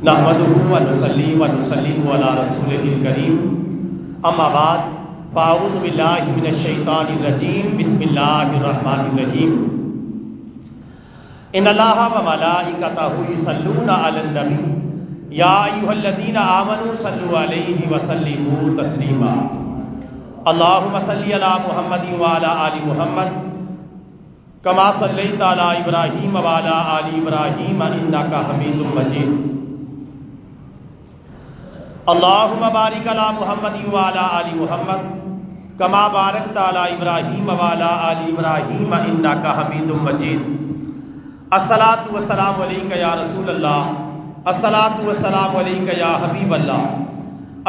نحمدہ و نصلی و نسلم علی رسولہ الکریم، اما بعد فاعوذ باللہ من الشیطان الرجیم، بسم اللہ الرحمن الرحیم۔ ان اللہ و ملائکتہ یصلون علی النبی یا ایھا الذین آمنوا صلوا علیہ وسلموا تسلیما۔ اللہم صلی علی محمد وعلی آل محمد کما صلیت علی ابراہیم وعلی آل ابراہیم انک حمید مجید۔ اللہم بارک علی محمد وعلی آل محمد کما بارکت علی ابراہیم وعلی آل ابراہیم انک حمید مجید۔ الصلاۃ والسلام علیک یا رسول اللہ، الصلاۃ والسلام علیک یا حبیب اللہ،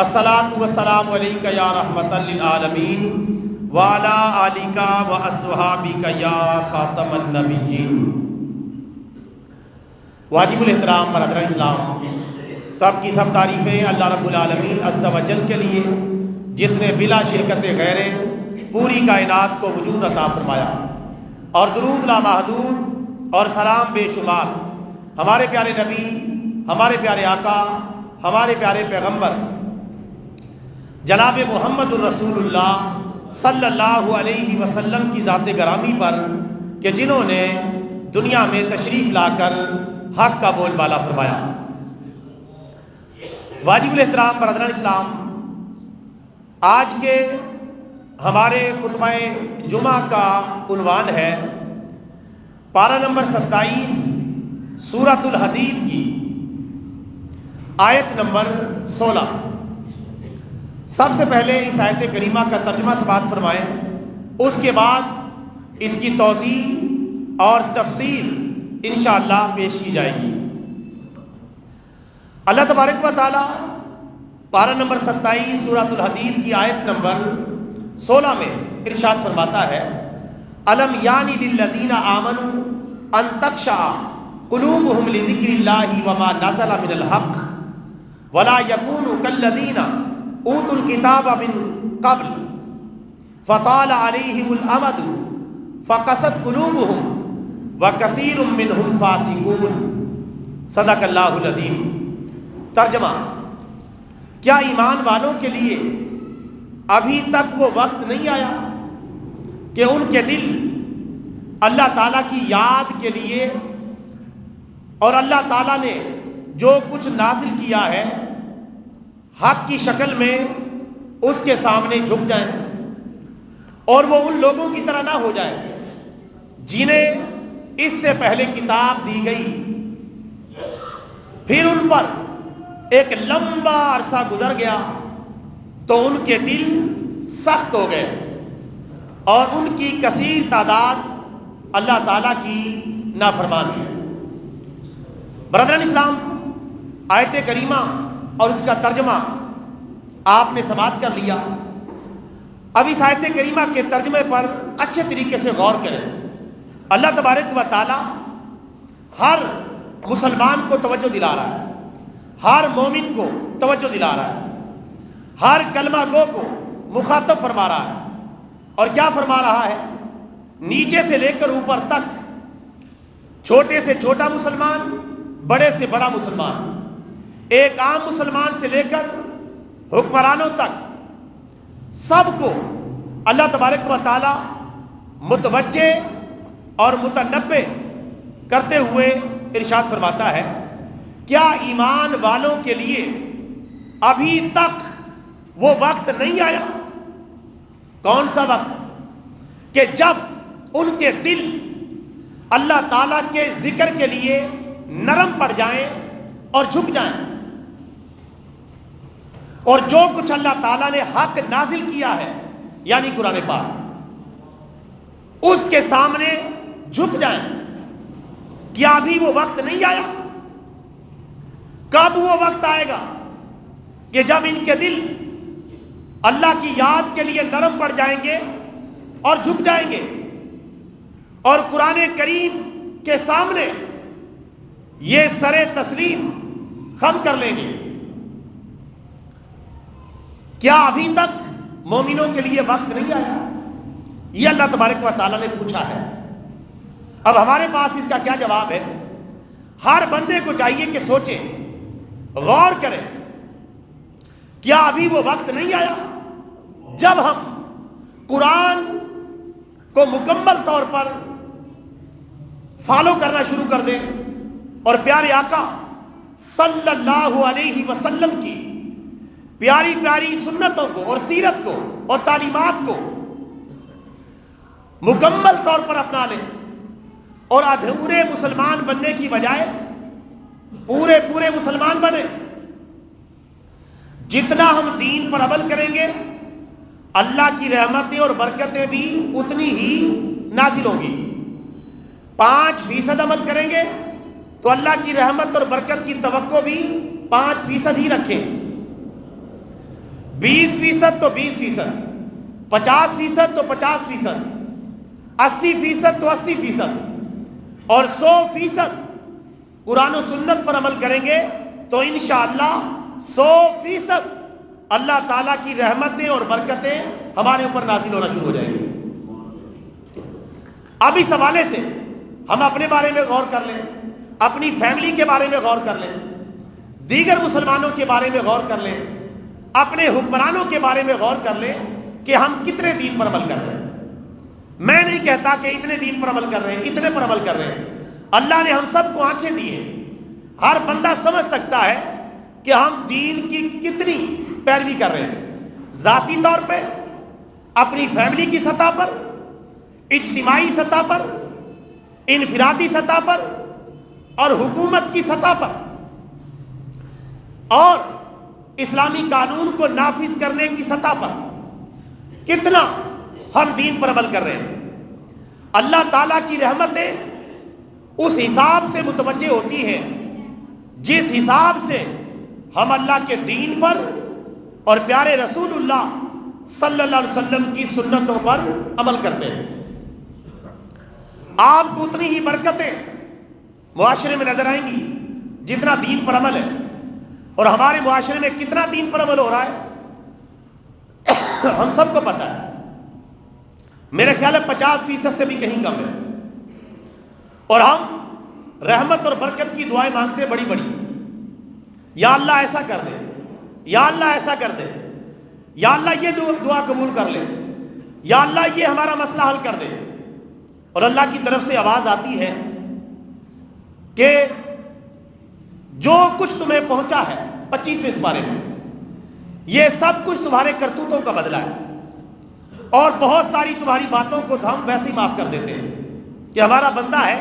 الصلاۃ والسلام علیک یا رحمۃ للعالمین وعلی آلک واصحابک یا خاتم النبیین۔ واجب الاحترام برادران اسلام، سب کی سب تعریفیں اللہ رب العالمین عز و جل کے لیے، جس نے بلا شرکت غیرے پوری کائنات کو وجود عطا فرمایا، اور درود لامحدود اور سلام بے شمار ہمارے پیارے نبی، ہمارے پیارے آقا، ہمارے پیارے پیغمبر جناب محمد الرسول اللہ صلی اللہ علیہ وسلم کی ذات گرامی پر، کہ جنہوں نے دنیا میں تشریف لا کر حق کا بول بالا فرمایا۔ واجب الاحترام برادران اسلام، آج کے ہمارے خطبہ جمعہ کا عنوان ہے پارہ نمبر 27 سورۃ الحدید کی آیت نمبر 16۔ سب سے پہلے اس آیت کریمہ کا ترجمہ سماعت فرمائیں، اس کے بعد اس کی توضیح اور تفسیر انشاءاللہ پیش کی جائے گی۔ اللہ تبارک و تعالی پارہ نمبر 27 سورۃ الحدید کی آیت نمبر 16 میں ارشاد فرماتا ہے، الم یعنی للذین آمنوا ان تخشع قلوبهم لذکر اللہ وما نزل من الحق ولا یکونوا کالذین اوتوا الکتاب من قبل فطال علیہم الامد فقست قلوبهم وکثیر منهم فاسقون۔ صدق اللہ العظیم۔ ترجمہ، کیا ایمان والوں کے لیے ابھی تک وہ وقت نہیں آیا کہ ان کے دل اللہ تعالیٰ کی یاد کے لیے اور اللہ تعالیٰ نے جو کچھ نازل کیا ہے حق کی شکل میں اس کے سامنے جھک جائیں، اور وہ ان لوگوں کی طرح نہ ہو جائیں جنہیں اس سے پہلے کتاب دی گئی، پھر ان پر ایک لمبا عرصہ گزر گیا تو ان کے دل سخت ہو گئے، اور ان کی کثیر تعداد اللہ تعالیٰ کی نافرمانی ہے۔ برادران اسلام، آیت کریمہ اور اس کا ترجمہ آپ نے سماعت کر لیا۔ اب اس آیت کریمہ کے ترجمے پر اچھے طریقے سے غور کریں۔ اللہ تبارک و تعالیٰ ہر مسلمان کو توجہ دلا رہا ہے، ہر مومن کو توجہ دلا رہا ہے، ہر کلمہ گو کو مخاطب فرما رہا ہے، اور کیا فرما رہا ہے؟ نیچے سے لے کر اوپر تک، چھوٹے سے چھوٹا مسلمان، بڑے سے بڑا مسلمان، ایک عام مسلمان سے لے کر حکمرانوں تک، سب کو اللہ تبارک و تعالی متوجہ اور متنبہ کرتے ہوئے ارشاد فرماتا ہے، کیا ایمان والوں کے لیے ابھی تک وہ وقت نہیں آیا؟ کون سا وقت؟ کہ جب ان کے دل اللہ تعالیٰ کے ذکر کے لیے نرم پڑ جائیں اور جھک جائیں، اور جو کچھ اللہ تعالیٰ نے حق نازل کیا ہے یعنی قرآن پاک، اس کے سامنے جھک جائیں۔ کیا ابھی وہ وقت نہیں آیا؟ کب وہ وقت آئے گا کہ جب ان کے دل اللہ کی یاد کے لیے نرم پڑ جائیں گے اور جھک جائیں گے، اور قرآن کریم کے سامنے یہ سر تسلیم خم کر لیں گے؟ کیا ابھی تک مومنوں کے لیے وقت نہیں آیا؟ یہ اللہ تبارک و تعالیٰ نے پوچھا ہے۔ اب ہمارے پاس اس کا کیا جواب ہے؟ ہر بندے کو چاہیے کہ سوچے غور کریں، کیا ابھی وہ وقت نہیں آیا جب ہم قرآن کو مکمل طور پر فالو کرنا شروع کر دیں اور پیارے آقا صلی اللہ علیہ وسلم کی پیاری پیاری سنتوں کو اور سیرت کو اور تعلیمات کو مکمل طور پر اپنا لیں اور ادھورے مسلمان بننے کی بجائے پورے مسلمان بنے۔ جتنا ہم دین پر عمل کریں گے اللہ کی رحمتیں اور برکتیں بھی اتنی ہی نازل ہوں گی۔ 5% عمل کریں گے تو اللہ کی رحمت اور برکت کی توقع بھی 5% ہی رکھیں، 20% تو 20%، 50% تو 50%، 80% تو 80%، اور 100% قرآن و سنت پر عمل کریں گے تو انشاءاللہ 100% اللہ تعالیٰ کی رحمتیں اور برکتیں ہمارے اوپر نازل ہونا شروع ہو جائیں گی۔ اب اس حوالے سے ہم اپنے بارے میں غور کر لیں، اپنی فیملی کے بارے میں غور کر لیں، دیگر مسلمانوں کے بارے میں غور کر لیں، اپنے حکمرانوں کے بارے میں غور کر لیں کہ ہم کتنے دین پر عمل کر رہے ہیں۔ میں نہیں کہتا کہ اتنے دین پر عمل کر رہے ہیں، اتنے پر عمل کر رہے ہیں۔ اللہ نے ہم سب کو آنکھیں دی ہیں، ہر بندہ سمجھ سکتا ہے کہ ہم دین کی کتنی پیروی کر رہے ہیں، ذاتی طور پہ، اپنی فیملی کی سطح پر، اجتماعی سطح پر، انفرادی سطح پر اور حکومت کی سطح پر، اور اسلامی قانون کو نافذ کرنے کی سطح پر کتنا ہم دین پر عمل کر رہے ہیں۔ اللہ تعالیٰ کی رحمتیں اس حساب سے متوجہ ہوتی ہیں جس حساب سے ہم اللہ کے دین پر اور پیارے رسول اللہ صلی اللہ علیہ وسلم کی سنتوں پر عمل کرتے ہیں۔ آپ کو اتنی ہی برکتیں معاشرے میں نظر آئیں گی جتنا دین پر عمل ہے، اور ہمارے معاشرے میں کتنا دین پر عمل ہو رہا ہے ہم سب کو پتہ ہے۔ میرے خیال ہے 50% سے بھی کہیں کم ہے، اور ہم رحمت اور برکت کی دعائیں مانگتے بڑی بڑی، یا اللہ ایسا کر دے، یا اللہ ایسا کر دے، یا اللہ یہ دعا قبول کر لے، یا اللہ یہ ہمارا مسئلہ حل کر دے۔ اور اللہ کی طرف سے آواز آتی ہے کہ جو کچھ تمہیں پہنچا ہے 25ویں پارے میں، یہ سب کچھ تمہارے کرتوتوں کا بدلہ ہے، اور بہت ساری تمہاری باتوں کو ہم ویسے ہی معاف کر دیتے ہیں کہ ہمارا بندہ ہے،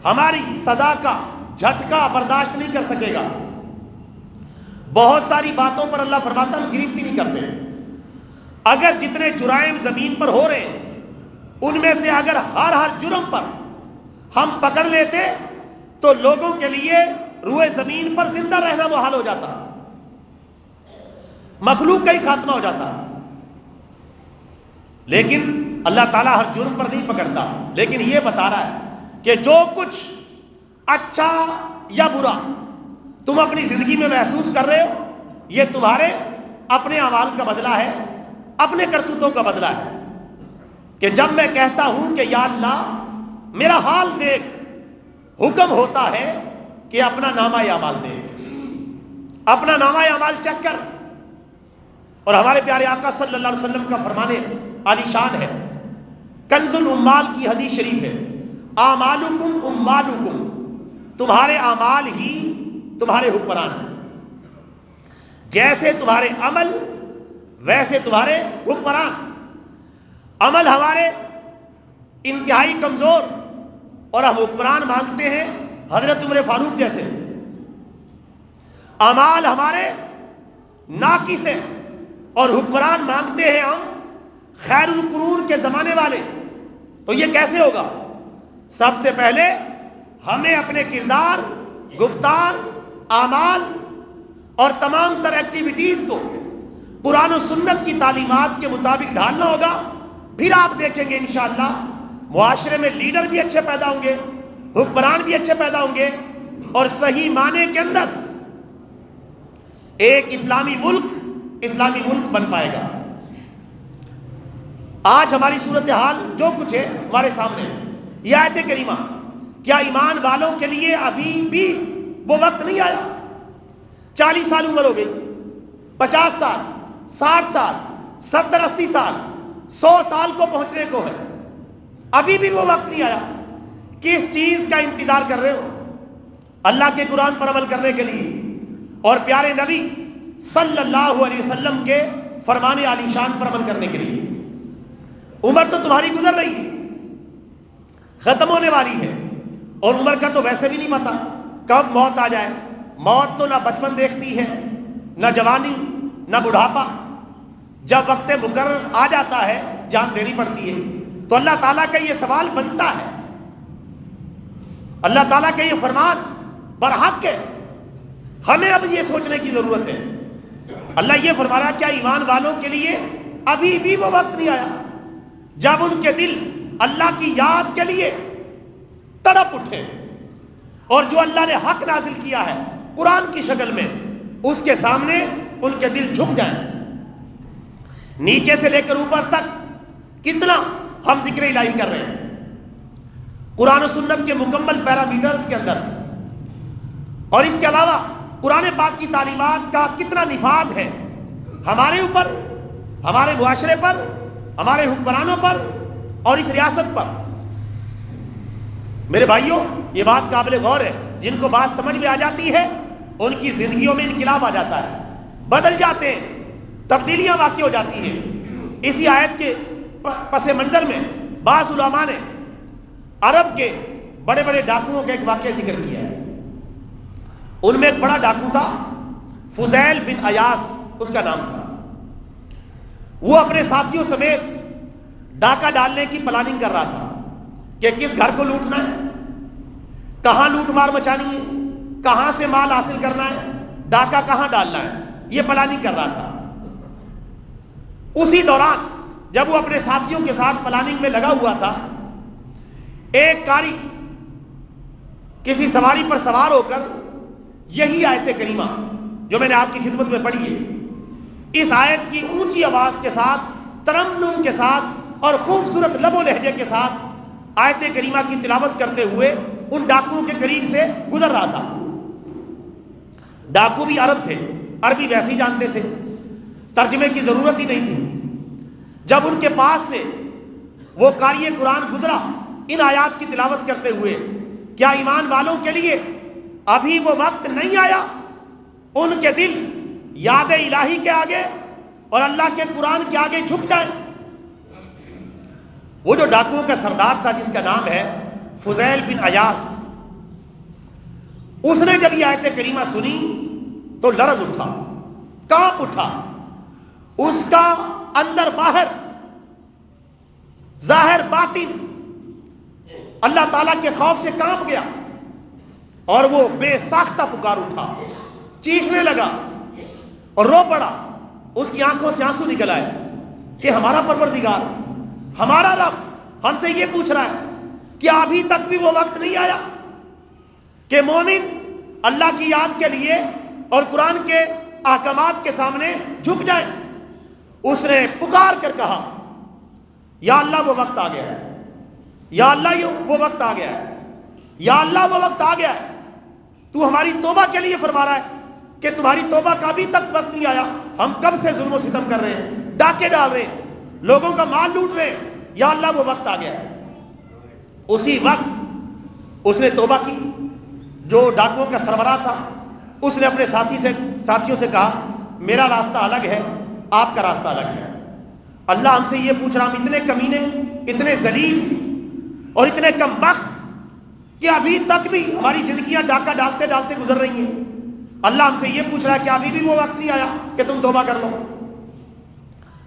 ہماری سزا کا جھٹکا برداشت نہیں کر سکے گا۔ بہت ساری باتوں پر اللہ فرماتا ہم گرفتی نہیں کرتے۔ اگر جتنے جرائم زمین پر ہو رہے ہیں ان میں سے اگر ہر جرم پر ہم پکڑ لیتے تو لوگوں کے لیے روئے زمین پر زندہ رہنا محال ہو جاتا، مخلوق کا ہی خاتمہ ہو جاتا۔ لیکن اللہ تعالیٰ ہر جرم پر نہیں پکڑتا، لیکن یہ بتا رہا ہے کہ جو کچھ اچھا یا برا تم اپنی زندگی میں محسوس کر رہے ہو یہ تمہارے اپنے اعمال کا بدلہ ہے، اپنے کرتوتوں کا بدلہ ہے۔ کہ جب میں کہتا ہوں کہ یا اللہ میرا حال دیکھ، حکم ہوتا ہے کہ اپنا نامہ اعمال دیکھ، اپنا نامہ اعمال چیک کر۔ اور ہمارے پیارے آقا صلی اللہ علیہ وسلم کا فرمان عالی شان ہے، کنز الامال کی حدیث شریف ہے، اعمالکم اموالکم، تمہارے اعمال ہی تمہارے حکمران ہیں، جیسے تمہارے عمل ویسے تمہارے حکمران۔ عمل ہمارے انتہائی کمزور اور ہم حکمران مانگتے ہیں حضرت عمر فاروق جیسے، اعمال ہمارے ناقص ہیں اور حکمران مانگتے ہیں ہم خیر القرون کے زمانے والے۔ تو یہ کیسے ہوگا؟ سب سے پہلے ہمیں اپنے کردار، گفتار، اعمال اور تمام تر ایکٹیویٹیز کو قرآن و سنت کی تعلیمات کے مطابق ڈھالنا ہوگا۔ پھر آپ دیکھیں گے انشاءاللہ معاشرے میں لیڈر بھی اچھے پیدا ہوں گے، حکمران بھی اچھے پیدا ہوں گے، اور صحیح معنی کے اندر ایک اسلامی ملک بن پائے گا۔ آج ہماری صورتحال جو کچھ ہے ہمارے سامنے، یہ آیت کریمہ، کیا ایمان والوں کے لیے ابھی بھی وہ وقت نہیں آیا 40 سال عمر ہو گئی، 50 سال، 60 سال، 70 80 سال، 100 سال کو پہنچنے کو ہے، ابھی بھی وہ وقت نہیں آیا۔ کس چیز کا انتظار کر رہے ہو؟ اللہ کے قرآن پر عمل کرنے کے لیے اور پیارے نبی صلی اللہ علیہ وسلم کے فرمان عالی شان پر عمل کرنے کے لیے۔ عمر تو تمہاری گزر رہی ہے، ختم ہونے والی ہے، اور عمر کا تو ویسے بھی نہیں پتا کب موت آ جائے۔ موت تو نہ بچپن دیکھتی ہے، نہ جوانی، نہ بڑھاپا۔ جب وقت مقرر آ جاتا ہے جان دینی پڑتی ہے۔ تو اللہ تعالیٰ کا یہ سوال بنتا ہے، اللہ تعالیٰ کا یہ فرمان برحق ہے، ہمیں اب یہ سوچنے کی ضرورت ہے۔ اللہ یہ فرما رہا ہے، کیا ایمان والوں کے لیے ابھی بھی وہ وقت نہیں آیا جب ان کے دل اللہ کی یاد کے لیے تڑپ اٹھے، اور جو اللہ نے حق نازل کیا ہے قرآن کی شکل میں، اس کے سامنے ان کے دل جھک جائیں۔ نیچے سے لے کر اوپر تک کتنا ہم ذکر الہی کر رہے ہیں قرآن و سنت کے مکمل پیرامیٹرز کے اندر، اور اس کے علاوہ قرآن پاک کی تعلیمات کا کتنا نفاذ ہے ہمارے اوپر، ہمارے معاشرے پر، ہمارے حکمرانوں پر اور اس ریاست پر۔ میرے بھائیوں، یہ بات قابل غور ہے۔ جن کو بات سمجھ میں آ جاتی ہے ان کی زندگیوں میں انقلاب آ جاتا ہے، بدل جاتے ہیں، تبدیلیاں واقع ہو جاتی ہیں۔ اسی آیت کے پس منظر میں بعض علماء نے عرب کے بڑے بڑے ڈاکوؤں کا ایک واقعہ ذکر کیا ہے۔ ان میں ایک بڑا ڈاکو تھا، فضیل بن ایاس اس کا نام تھا۔ وہ اپنے ساتھیوں سمیت ڈاکہ ڈالنے کی پلاننگ کر رہا تھا کہ کس گھر کو لوٹنا ہے، کہاں لوٹ مار مچانی ہے، کہاں سے مال حاصل کرنا ہے، ڈاکہ کہاں ڈالنا ہے، یہ پلاننگ کر رہا تھا۔ اسی دوران جب وہ اپنے ساتھیوں کے ساتھ پلاننگ میں لگا ہوا تھا، ایک قاری کسی سواری پر سوار ہو کر یہی آیت کریمہ جو میں نے آپ کی خدمت میں پڑھی ہے، اس آیت کی اونچی آواز کے ساتھ، ترنم کے ساتھ اور خوبصورت لب و لہجے کے ساتھ آیت کریمہ کی تلاوت کرتے ہوئے ان ڈاکوؤں کے قریب سے گزر رہا تھا۔ ڈاکو بھی عرب تھے، عربی ویسے ہی جانتے تھے، ترجمے کی ضرورت ہی نہیں تھی۔ جب ان کے پاس سے وہ قاری قرآن گزرا ان آیات کی تلاوت کرتے ہوئے، کیا ایمان والوں کے لیے ابھی وہ وقت نہیں آیا ان کے دل یاد الہی کے آگے اور اللہ کے قرآن کے آگے جھک جائیں؟ وہ جو ڈاکوؤں کا سردار تھا جس کا نام ہے فضیل بن ایاس، اس نے جب یہ آیت کریمہ سنی تو لرز اٹھا، کانپ اٹھا، اس کا اندر باہر، ظاہر باطن اللہ تعالیٰ کے خوف سے کانپ گیا، اور وہ بے ساختہ پکار اٹھا، چیخنے لگا اور رو پڑا۔ اس کی آنکھوں سے آنسو نکل آئے کہ ہمارا پروردگار، ہمارا رب ہم سے یہ پوچھ رہا ہے کہ ابھی تک بھی وہ وقت نہیں آیا کہ مومن اللہ کی یاد کے لیے اور قرآن کے احکامات کے سامنے جھک جائیں۔ اس نے پکار کر کہا، یا اللہ وہ وقت آ گیا ہے، یا اللہ وہ وقت آ گیا ہے، یا اللہ وہ وقت آ گیا ہے۔ تو ہماری توبہ کے لیے فرما رہا ہے کہ تمہاری توبہ کا ابھی تک وقت نہیں آیا، ہم کب سے ظلم و ستم کر رہے ہیں، ڈاکے ڈال رہے ہیں، لوگوں کا مال لوٹ رہے ہیں، یا اللہ وہ وقت آ گیا ہے۔ اسی وقت اس نے توبہ کی۔ جو ڈاکوؤں کا سربراہ تھا اس نے اپنے ساتھیوں سے کہا، میرا راستہ الگ ہے، آپ کا راستہ الگ ہے۔ اللہ ہم سے یہ پوچھ رہا، ہم اتنے کمینے، اتنے ذلیل اور اتنے کم بخت کہ ابھی تک بھی ہماری زندگیاں ڈاکہ ڈالتے ڈالتے گزر رہی ہیں۔ اللہ ہم سے یہ پوچھ رہا ہے کہ ابھی بھی وہ وقت نہیں آیا کہ تم توبہ کر لو۔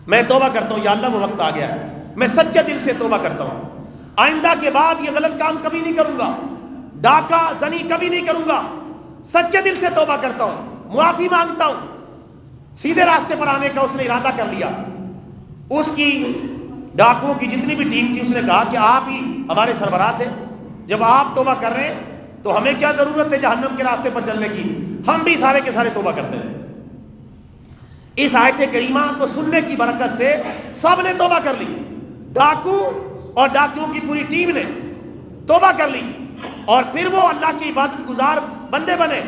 میں توبہ کرتا ہوں، یا اللہ وہ وقت آ گیا ہے، میں سچے دل سے توبہ کرتا ہوں، آئندہ کے بعد یہ غلط کام کبھی نہیں کروں گا، ڈاکہ زنی کبھی نہیں کروں گا، سچے دل سے توبہ کرتا ہوں، معافی مانگتا ہوں۔ سیدھے راستے پر آنے کا اس نے ارادہ کر لیا۔ اس کی ڈاکوؤں کی جتنی بھی ٹیم تھی اس نے کہا کہ آپ ہی ہمارے سربراہ تھے، جب آپ توبہ کر رہے ہیں تو ہمیں کیا ضرورت ہے جہنم کے راستے پر چلنے کی، ہم بھی سارے کے سارے توبہ کرتے ہیں۔ اس آیت کریمہ کو سننے کی برکت سے سب نے توبہ کر لی، ڈاکو اور ڈاکوؤں کی پوری ٹیم نے توبہ کر لی، اور پھر وہ اللہ کی عبادت گزار بندے بنے،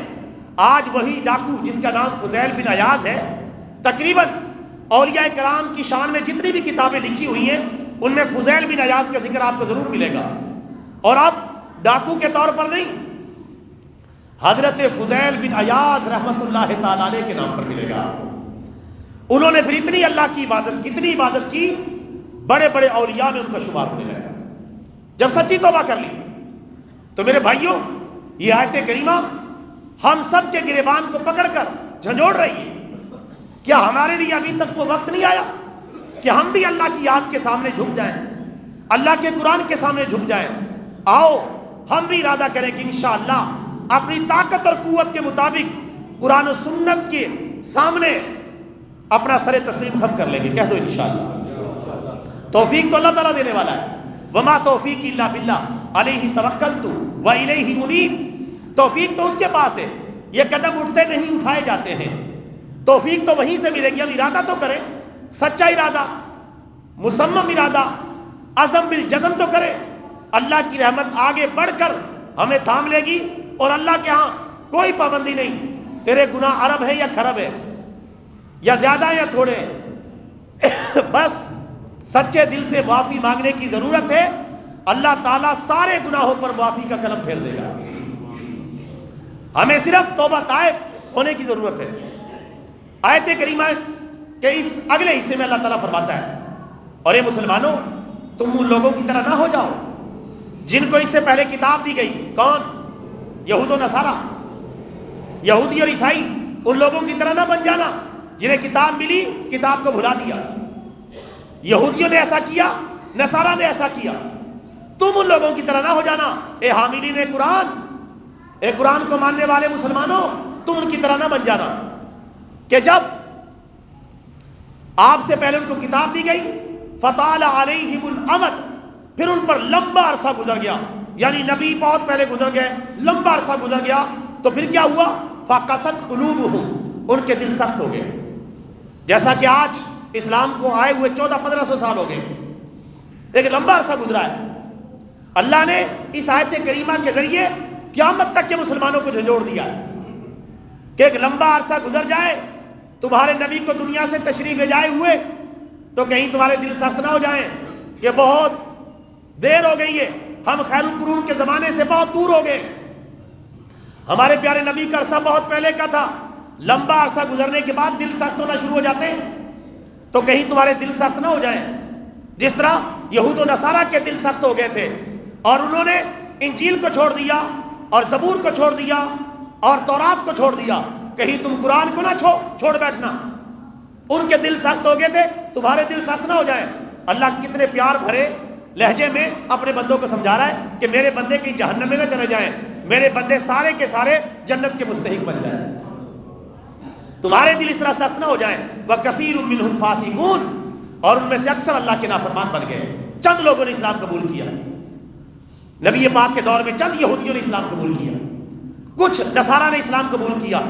آج وہی ڈاکو جس کا نام فضیل بن عیاض ہے، تقریباً اولیاء کرام کی شان میں جتنی بھی کتابیں لکھی ہوئی ہیں ان میں فضیل بن عیاض کا ذکر آپ کو ضرور ملے گا، اور اب ڈاکو کے طور پر نہیں، حضرت فضیل بن عیاض رحمت اللہ تعالیٰ علیہ کے نام پر ملے گا۔ انہوں نے پھر اتنی اللہ کی عبادت، اتنی عبادت کی، بڑے بڑے اولیاء میں ان کا شمار ہونے لگا۔ جب سچی توبہ کر لی تو میرے بھائیوں، یہ آیت کریمہ ہم سب کے گریبان کو پکڑ کر جھنجھوڑ رہی ہے۔ کیا ہمارے لیے ابھی تک وہ وقت نہیں آیا کہ ہم بھی اللہ کی یاد کے سامنے جھک جائیں، اللہ کے قرآن کے سامنے جھک جائیں؟ آؤ ہم بھی ارادہ کریں کہ انشاءاللہ اپنی طاقت اور قوت کے مطابق قرآن و سنت کے سامنے اپنا سر تسلیم خم کر لیں گے۔ کہہ دو انشاءاللہ۔ توفیق تو اللہ تعالیٰ دینے والا ہے۔ وما توفیق الا باللہ علیہ توکلت و الیہ انیب۔ توفیق تو اس کے پاس ہے، یہ قدم اٹھتے نہیں اٹھائے جاتے ہیں۔ توفیق تو وہیں سے ملے گی۔ ہم ارادہ تو کریں، سچا ارادہ، مصمم ارادہ، عزم بالجزم تو کریں۔ اللہ کی رحمت آگے بڑھ کر ہمیں تھام لے گی، اور اللہ کے ہاں کوئی پابندی نہیں، تیرے گناہ عرب ہے یا کھرب ہے، یا زیادہ یا تھوڑے، بس سچے دل سے معافی مانگنے کی ضرورت ہے۔ اللہ تعالیٰ سارے گناہوں پر معافی کا قلم پھیر دے گا۔ ہمیں صرف توبہ طائب ہونے کی ضرورت ہے۔ آیت کریمہ کے اس اگلے حصے میں اللہ تعالیٰ فرماتا ہے، اور اے مسلمانوں، تم ان لوگوں کی طرح نہ ہو جاؤ جن کو اس سے پہلے کتاب دی گئی۔ کون؟ یہود و نصارہ، یہودی اور عیسائی۔ ان لوگوں کی طرح نہ بن جانا جنہیں کتاب ملی، کتاب کو بھلا دیا۔ یہودیوں نے ایسا کیا، نصارہ نے ایسا کیا، تم ان لوگوں کی طرح نہ ہو جانا۔ اے حاملین قرآن، اے قرآن کو ماننے والے مسلمانوں، تم ان کی طرح نہ بن جانا کہ جب آپ سے پہلے ان کو کتاب دی گئی، فطال علیہم الامد، پھر ان پر لمبا عرصہ گزر گیا، یعنی نبی بہت پہلے گزر گئے، لمبا عرصہ گزر گیا، تو پھر کیا ہوا؟ فقست قلوبہم، ان کے دل سخت ہو گئے۔ جیسا کہ آج اسلام کو آئے ہوئے 1400-1500 سال ہو گئے، ایک لمبا عرصہ گزرا ہے۔ اللہ نے اس آیت کریمہ کے ذریعے قیامت تک کے مسلمانوں کو جھنجھوڑ دیا ہے کہ ایک لمبا عرصہ گزر جائے، تمہارے نبی کو دنیا سے تشریف لے جائے ہوئے، تو کہیں تمہارے دل سخت نہ ہو جائیں کہ بہت دیر ہو گئی ہے، ہم خیر القرون کے زمانے سے بہت دور ہو گئے، ہمارے پیارے نبی کا عرصہ بہت پہلے کا تھا۔ لمبا عرصہ گزرنے کے بعد دل سخت ہونا شروع ہو جاتے ہیں، تو کہیں تمہارے دل سخت نہ ہو جائیں، جس طرح یہود و نصارہ کے دل سخت ہو گئے تھے، اور انہوں نے انجیل کو چھوڑ دیا، اور زبور کو چھوڑ دیا، اور تورات کو چھوڑ دیا، کہیں تم قرآن کو نہ چھوڑ بیٹھنا۔ ان کے دل سخت ہو گئے تھے، تمہارے دل سخت نہ ہو جائیں۔ اللہ کتنے پیار بھرے لہجے میں اپنے بندوں کو سمجھا رہا ہے کہ میرے بندے کی جہنم میں نہ چلے جائیں، میرے بندے سارے کے سارے جنت کے مستحق بن جائیں، تمہارے دل اس طرح سخت نہ ہو جائیں۔ وَكَثِيرٌ مِّنْهُمْ فَاسِقُونَ، اور ان میں سے اکثر اللہ کے نافرمان بن گئے۔ چند لوگوں نے اسلام قبول کیا، نبی پاک کے دور میں چند یہودیوں نے اسلام قبول کیا، کچھ نصارہ نے اسلام قبول کیا۔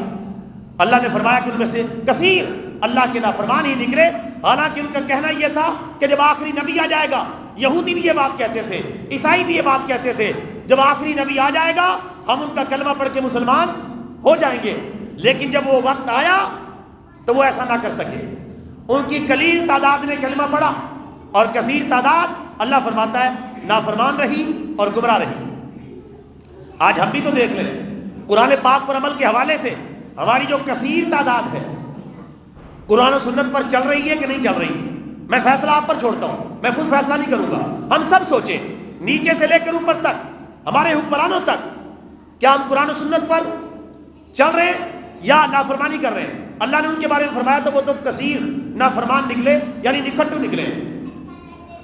اللہ نے فرمایا کہ ان میں سے کثیر اللہ کے نافرمان ہی نکلے، حالانکہ ان کا کہنا یہ تھا کہ جب آخری نبی آ جائے گا، یہودی بھی یہ بات کہتے تھے، عیسائی بھی یہ بات کہتے تھے، جب آخری نبی آ جائے گا ہم ان کا کلمہ پڑھ کے مسلمان ہو جائیں گے، لیکن جب وہ وقت آیا تو وہ ایسا نہ کر سکے۔ ان کی قلیل تعداد نے کلمہ پڑھا، اور کثیر تعداد اللہ فرماتا ہے نافرمان رہی اور گمراہ رہی۔ آج ہم بھی تو دیکھ لیں، قرآن پاک پر عمل کے حوالے سے ہماری جو کثیر تعداد ہے قرآن و سنت پر چل رہی ہے کہ نہیں چل رہی؟ میں فیصلہ آپ پر چھوڑتا ہوں، میں خود فیصلہ نہیں کروں گا۔ ہم سب سوچیں، نیچے سے لے کر اوپر تک، ہمارے حکمرانوں تک، کیا ہم قرآن و سنت پر چل رہے ہیں یا نافرمانی کر رہے ہیں؟ اللہ نے ان کے بارے میں فرمایا تو وہ تو کثیر نافرمان نکلے، یعنی نکھٹو نکلے،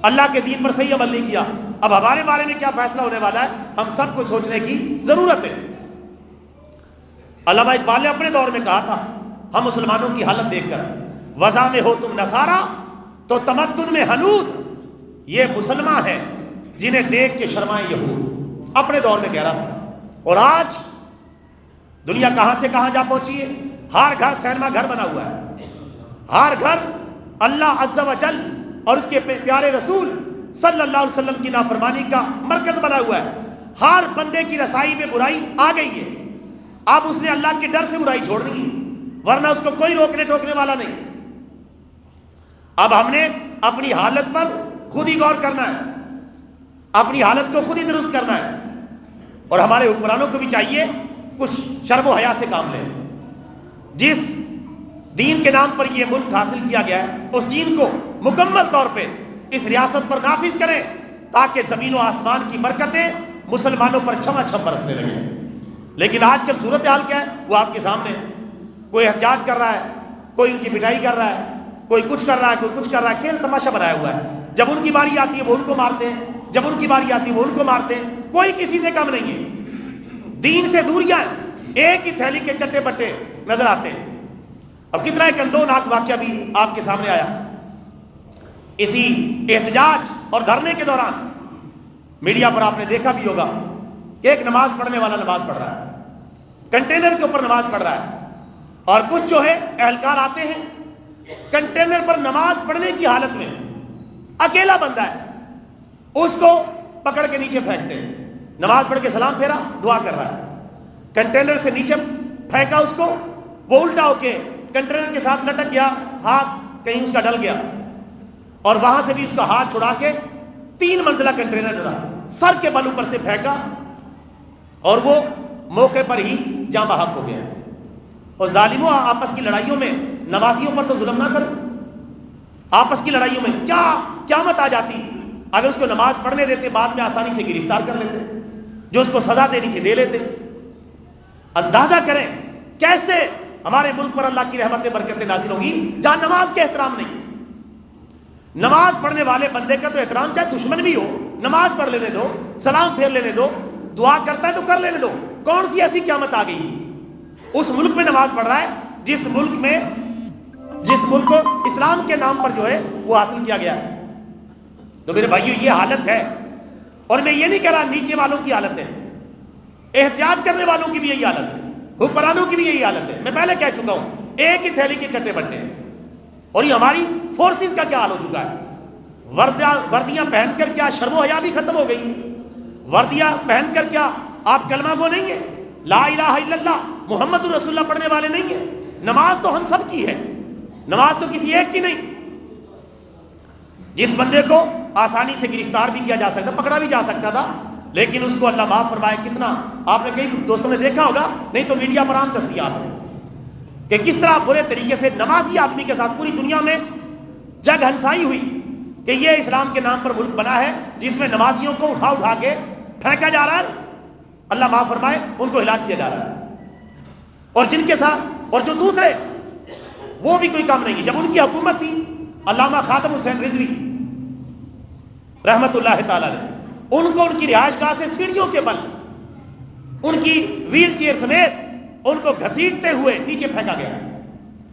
اللہ کے دین پر صحیح عمل نہیں کیا۔ اب ہمارے بارے میں کیا فیصلہ ہونے والا ہے، ہم سب کو سوچنے کی ضرورت ہے۔ علامہ اقبال نے اپنے دور میں کہا تھا، ہم مسلمانوں کی حالت دیکھ کر، وضع میں ہو تم نصارہ تو تمدن میں حنود، یہ مسلمان ہیں جنہیں دیکھ کے شرمائیں یہود، اپنے دور میں کہہ رہا تھا۔ اور آج دنیا کہاں سے کہاں جا پہنچی ہے، ہر گھر سینما گھر بنا ہوا ہے، ہر گھر اللہ عز و جل اور اس کے پیارے رسول صلی اللہ علیہ وسلم کی نافرمانی کا مرکز بنا ہوا ہے، ہر بندے کی رسائی میں برائی آ گئی ہے، اب اس نے اللہ کے ڈر سے برائی چھوڑنی ہے، ورنہ اس کو کوئی روکنے ٹوکنے والا نہیں۔ اب ہم نے اپنی حالت پر خود ہی غور کرنا ہے، اپنی حالت کو خود ہی درست کرنا ہے، اور ہمارے حکمرانوں کو بھی چاہیے کچھ شرم و حیا سے کام لیں۔ جس دین کے نام پر یہ ملک حاصل کیا گیا ہے اس دین کو مکمل طور پہ اس ریاست پر نافذ کریں، تاکہ زمین و آسمان کی برکتیں مسلمانوں پر چھما چھم برسنے لگیں۔ لیکن آج کل صورتحال کیا ہے وہ آپ کے سامنے ہے۔ کوئی احتجاج کر رہا ہے، کوئی ان کی پٹائی کر رہا ہے، کوئی کچھ کر رہا ہے، کوئی کچھ کر رہا ہے، کھیل تماشا بنایا ہوا ہے۔ جب ان کی باری آتی ہے وہ ان کو مارتے ہیں، جب ان کی باری آتی ہے وہ ان کو مارتے ہیں، کوئی کسی سے کم نہیں ہے۔ دین سے دوریاں ایک ہی تھیلی کے چٹے بٹے نظر آتے ہیں۔ اب کتنا ایک اندوناک واقعہ بھی آپ کے سامنے آیا اسی احتجاج اور دھرنے کے دوران۔ میڈیا پر آپ نے دیکھا بھی ہوگا کہ ایک نماز پڑھنے والا نماز پڑھ رہا ہے، کنٹینر کے اوپر نماز پڑھ رہا ہے، اور کچھ جو ہے اہلکار آتے ہیں کنٹینر پر نماز پڑھنے کی حالت میں، اکیلا بندہ ہے، اس کو پکڑ کے نیچے پھینکتے ہیں۔ نماز پڑھ کے سلام پھیرا، دعا کر رہا ہے، کنٹینر سے نیچے پھینکا اس کو، وہ الٹا ہو کے کنٹینر کے ساتھ لٹک گیا، ہاتھ کہیں اس کا ڈل گیا، اور وہاں سے بھی اس کا ہاتھ چھڑا کے 3 منزلہ کنٹینر ڈلا، سر کے بل اوپر سے پھینکا، اور وہ موقع پر ہی جاں بحق ہو گیا۔ اور ظالموں، آپس کی لڑائیوں میں نمازیوں پر تو ظلم نہ کرو۔ آپس کی لڑائیوں میں کیا قیامت آ جاتی اگر اس کو نماز پڑھنے دیتے، بعد میں آسانی سے گرفتار کر لیتے، جو اس کو سزا دینی تھی دے لیتے۔ اندازہ کریں کیسے ہمارے ملک پر اللہ کی رحمتیں برکتیں نازل ہوں گی جہاں نماز کے احترام نہیں۔ نماز پڑھنے والے بندے کا تو احترام چاہے دشمن بھی ہو، نماز پڑھ لینے دو، سلام پھیر لینے دو، دعا کرتا ہے تو کر لینے دو۔ کون سی ایسی قیامت آ گئی؟ اس ملک میں نماز پڑھ رہا ہے جس ملک کو اسلام کے نام پر جو ہے وہ حاصل کیا گیا ہے۔ تو میرے بھائیو یہ حالت ہے، اور میں یہ نہیں کہہ رہا نیچے والوں کی حالت ہے، احتجاج کرنے والوں کی بھی یہی حالت ہے، حکمرانوں کی بھی یہی حالت ہے۔ میں پہلے کہہ چکا ہوں ایک ہی تھیلی کے چٹے بٹے ہیں، اور یہ ہماری فورسز کا کیا حال ہو چکا ہے۔ وردیاں پہن کر کیا شرم و حیا بھی ختم ہو گئی؟ وردیاں پہن کر کیا آپ کلمہ گو نہیں ہیں؟ لا الہ الا اللہ محمد رسول اللہ پڑھنے والے نہیں ہیں؟ نماز تو ہم سب کی ہے، نماز تو کسی ایک کی نہیں۔ جس بندے کو آسانی سے گرفتار بھی کیا جا سکتا، پکڑا بھی جا سکتا تھا، لیکن اس کو اللہ معاف فرمائے۔ کتنا آپ نے کئی دوستوں نے دیکھا ہوگا، نہیں تو میڈیا پر عام دستیاب ہے کہ کس طرح برے طریقے سے نمازی آدمی کے ساتھ پوری دنیا میں جگ ہنسائی ہوئی کہ یہ اسلام کے نام پر ملک بنا ہے جس میں نمازیوں کو اٹھا کے پھینکا جا رہا ہے، اللہ معاف فرمائے، ان کو ہلاک کیا جا رہا ہے۔ اور جن کے ساتھ اور جو دوسرے وہ بھی کوئی کام نہیں ہے۔ جب ان کی حکومت تھی علامہ خاتم حسین رضوی رحمت اللہ تعالی علیہ، ان کو ان کی رہائش گاہ سے سیڑھیوں کے بل ان کی ویل چیئر سمیت ان کو گھسیٹتے ہوئے نیچے پھینکا گیا۔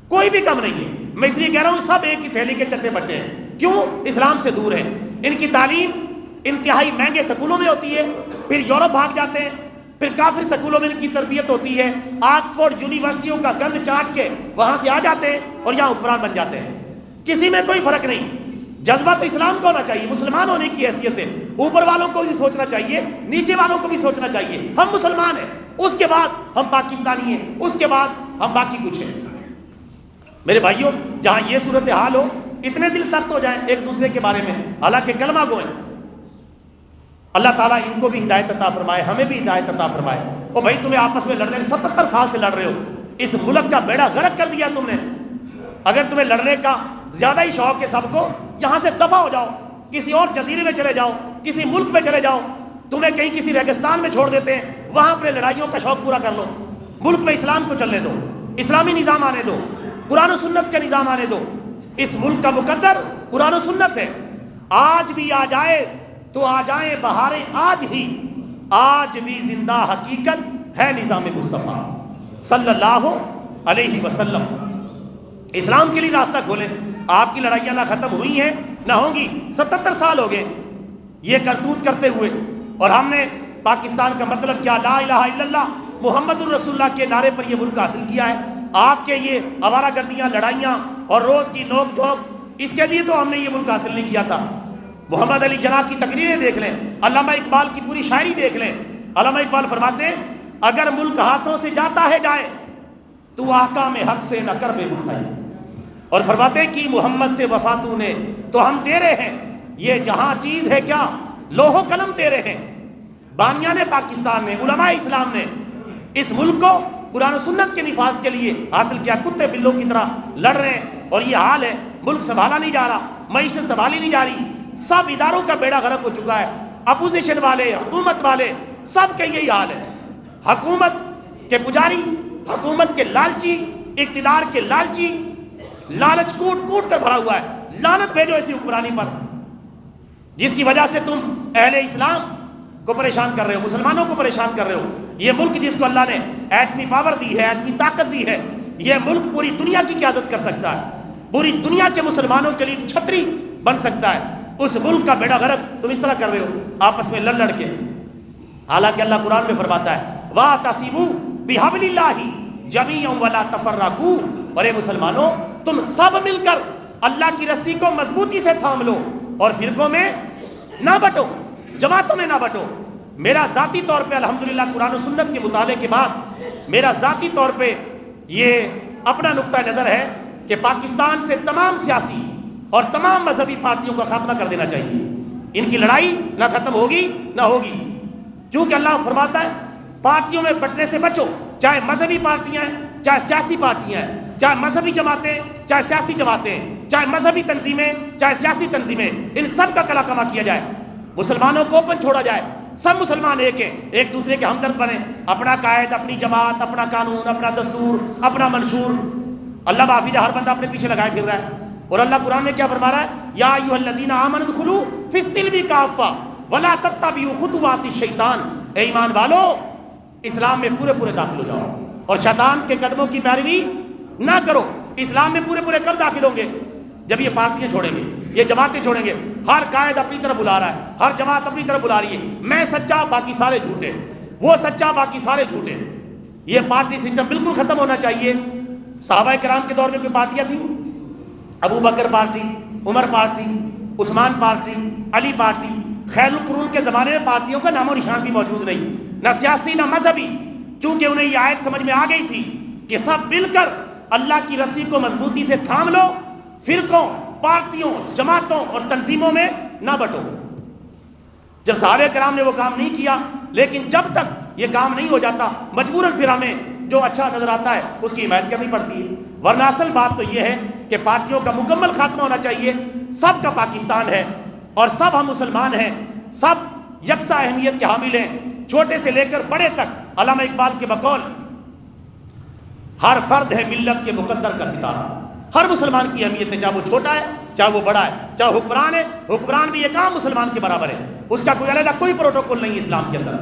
کوئی بھی کم نہیں ہے۔ میں اس لیے کہہ رہا ہوں سب ایک ہی تھیلی کے چٹے بٹے ہیں۔ کیوں؟ اسلام سے دور ہے۔ ان کی تعلیم انتہائی مہنگے سکولوں میں ہوتی ہے، پھر یورپ بھاگ جاتے ہیں، پھر کافر سکولوں میں ان کی تربیت ہوتی ہے، آکسفورڈ یونیورسٹیوں کا گند چاٹ کے وہاں سے آ جاتے ہیں اور یہاں حکمران بن جاتے ہیں۔ کسی میں کوئی فرق نہیں۔ جذبہ تو اسلام کو ہونا چاہیے، مسلمان ہونے کی حیثیت سے اوپر والوں کو بھی سوچنا چاہیے، نیچے والوں کو بھی سوچنا چاہیے۔ ہم مسلمان ہیں، اس کے بعد ہم پاکستانی ہیں، اس کے بعد ہم باقی کچھ ہیں۔ میرے بھائیوں، جہاں یہ صورتحال ہو، اتنے دل سخت ہو جائیں ایک دوسرے کے بارے میں، حالانکہ کلمہ گو ہیں، اللہ تعالیٰ ان کو بھی ہدایت عطا فرمائے، ہمیں بھی ہدایت عطا فرمائے۔ اور بھائی تمہیں آپس میں لڑنے 77 سال سے لڑ رہے ہو، اس ملک کا بیڑا غرق کر دیا تم نے۔ اگر تمہیں لڑنے کا زیادہ ہی شوق ہے سب کو، یہاں سے دفع ہو جاؤ، کسی اور جزیرے میں چلے جاؤ، کسی ملک میں چلے جاؤ۔ تمہیں کہیں کسی ریگستان میں چھوڑ دیتے ہیں، وہاں اپنے لڑائیوں کا شوق پورا کر لو۔ ملک میں اسلام کو چلنے دو، اسلامی نظام آنے دو، قرآن و سنت کا نظام آنے دو۔ اس ملک کا مقدر قرآن و سنت ہے۔ آج بھی آ جائے تو آ جائیں بہاریں آج ہی، آج بھی زندہ حقیقت ہے نظام مصطفیٰ صلی اللہ علیہ وسلم۔ اسلام کے لیے راستہ کھولیں۔ آپ کی لڑائیاں نہ ختم ہوئی ہیں نہ ہوں گی، 77 سال ہو گئے یہ کرتوت کرتے ہوئے، اور ہم نے پاکستان کا مطلب کیا، لا الہ الا اللہ محمد الرسول اللہ کے نعرے پر یہ ملک حاصل کیا ہے۔ آپ کے یہ آوارہ گردیاں، لڑائیاں اور روز کی نوک جھوک، اس کے لیے تو ہم نے یہ ملک حاصل نہیں کیا تھا۔ محمد علی جناح کی تقریریں دیکھ لیں، علامہ اقبال کی پوری شاعری دیکھ لیں۔ علامہ اقبال فرماتے ہیں اگر ملک ہاتھوں سے جاتا ہے جائے تو احکام حق سے نہ کر بے وفائی. اور فرماتے کہ محمد سے وفا تو نے تو ہم تیرے ہیں. یہ جہاں چیز ہے کیا لوح و قلم تیرے ہیں. بانیان پاکستان نے علماء اسلام نے اس ملک کو قرآن و سنت کے نفاذ کے لیے حاصل کیا. کتے بلوں کی طرح لڑ رہے ہیں اور یہ حال ہے. ملک سنبھالا نہیں جا رہا, معیشت سنبھالی نہیں جا رہی. سب اداروں کا بیڑا غرق ہو چکا ہے. اپوزیشن والے, حکومت والے, سب کا یہی حال ہے. حکومت کے پجاری, حکومت کے لالچی, اقتدار کے لالچی, لالچ کوٹ کوٹ کر بھرا ہوا ہے. لعنت بھیجو ایسی حکمرانی پر جس کی وجہ سے تم اہل اسلام کو پریشان کر رہے ہو, مسلمانوں کو پریشان کر رہے ہو. یہ ملک جس کو اللہ نے ایٹمی پاور دی ہے, ایٹمی طاقت دی ہے, یہ ملک پوری دنیا کی قیادت کر سکتا ہے, پوری دنیا کے مسلمانوں کے لیے چھتری بن سکتا ہے. اس ملک کا بیڑا غرق تم اس طرح کر رہے ہو آپس میں لڑ لڑ کے. حالانکہ اللہ قرآن میں فرماتا ہے وَاعْتَصِمُوا بِحَبْلِ اللَّهِ جَمِيعًا وَلَا تَفَرَّقُوا. اور اے مسلمانوں, تم سب مل کر اللہ کی رسی کو مضبوطی سے تھام لو اور فرقوں میں نہ بٹو, جماعتوں میں نہ بٹو. میرا ذاتی طور پہ الحمدللہ قرآن و سنت کے مطالعے کے بعد میرا ذاتی طور پہ یہ اپنا نقطہ نظر ہے کہ پاکستان سے تمام سیاسی اور تمام مذہبی پارٹیوں کا خاتمہ کر دینا چاہیے. ان کی لڑائی نہ ختم ہوگی نہ ہوگی, کیونکہ اللہ فرماتا ہے پارٹیوں میں بٹنے سے بچو. چاہے مذہبی پارٹیاں ہیں, چاہے سیاسی پارٹیاں ہیں, چاہے مذہبی جماعتیں, چاہے سیاسی جماعتیں, چاہے مذہبی تنظیمیں, چاہے سیاسی تنظیمیں, ان سب کا کلا کما کیا جائے. مسلمانوں کو اوپن چھوڑا جائے. سب مسلمان ایک ہیں, ایک دوسرے کے ہمدرد بنیں. اپنا قائد, اپنی جماعت, اپنا قانون, اپنا دستور, اپنا منشور. اللہ معافی دے, ہر بندہ اپنے پیچھے لگائے پھر رہا ہے. اور اللہ قرآن میں کیا فرما رہا ہے یا ایھا الذین آمنوا ادخلوا فی السلم کافہ ولا تتبعوا خطوات الشیطان. اے ایمان والو, اسلام میں پورے پورے داخل ہو جاؤ اور شیطان کے قدموں کی پیروی نہ کرو. اسلام میں پورے پورے کب داخل ہوں گے؟ جب یہ پارٹیاں چھوڑیں گے, یہ جماعتیں چھوڑیں گے. ہر قائد اپنی طرف بلا رہا ہے, ہر جماعت اپنی طرف بلا رہی ہے. میں سچا باقی سارے جھوٹے, وہ سچا باقی سارے جھوٹے. یہ پارٹی سسٹم بالکل ختم ہونا چاہیے. صحابہ کرام کے دور میں کوئی پارٹیاں تھیں؟ ابو بکر پارٹی, عمر پارٹی, عثمان پارٹی, علی پارٹی. خیر القرون کے زمانے میں پارٹیوں کا نام و نشان بھی موجود نہیں, نہ سیاسی نہ مذہبی, کیونکہ انہیں یہ آیت سمجھ میں آ گئی تھی کہ سب مل کر اللہ کی رسی کو مضبوطی سے تھام لو, فرقوں, پارٹیوں, جماعتوں اور تنظیموں میں نہ بٹو. جب صحابہ کرام نے وہ کام نہیں کیا, لیکن جب تک یہ کام نہیں ہو جاتا مجبوراً پھر ہمیں جو اچھا نظر آتا ہے اس کی حمایت کرنی پڑتی ہے. ورنہ اصل بات تو یہ ہے کہ پارٹیوں کا مکمل خاتمہ ہونا چاہیے. سب کا پاکستان ہے اور سب ہم مسلمان ہیں, سب یکساں اہمیت کے حامل ہیں, چھوٹے سے لے کر بڑے تک. علامہ اقبال کے بقول ہر فرد ہے ملت کے مقدر کا ستارہ. ہر مسلمان کی اہمیت ہے, چاہے وہ چھوٹا ہے چاہے وہ بڑا ہے, چاہے حکمران ہے, حکمران بھی ایک عام مسلمان کے برابر ہے. اس کا کوئی علیحدہ کوئی پروٹوکول نہیں ہے اسلام کے اندر.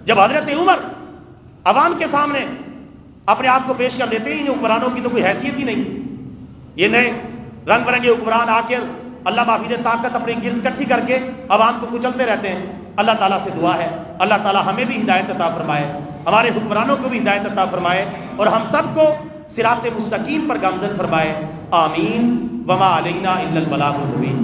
جب حضرت عمر عوام کے سامنے اپنے آپ کو پیش کر دیتے ہیں, ان حکمرانوں کی تو کوئی حیثیت ہی نہیں. یہ نئے رنگ برنگے حکمران آ کر اللہ معافی دے طاقت اپنے گرد اکٹھی کر کے عوام کو کچلتے رہتے ہیں. اللہ تعالیٰ سے دعا ہے اللہ تعالیٰ ہمیں بھی ہدایت عطا فرمائے, ہمارے حکمرانوں کو بھی ہدایت عطا فرمائے اور ہم سب کو صراط مستقیم پر گامزن فرمائے. آمین. وما علینا الا البلاغ المبین.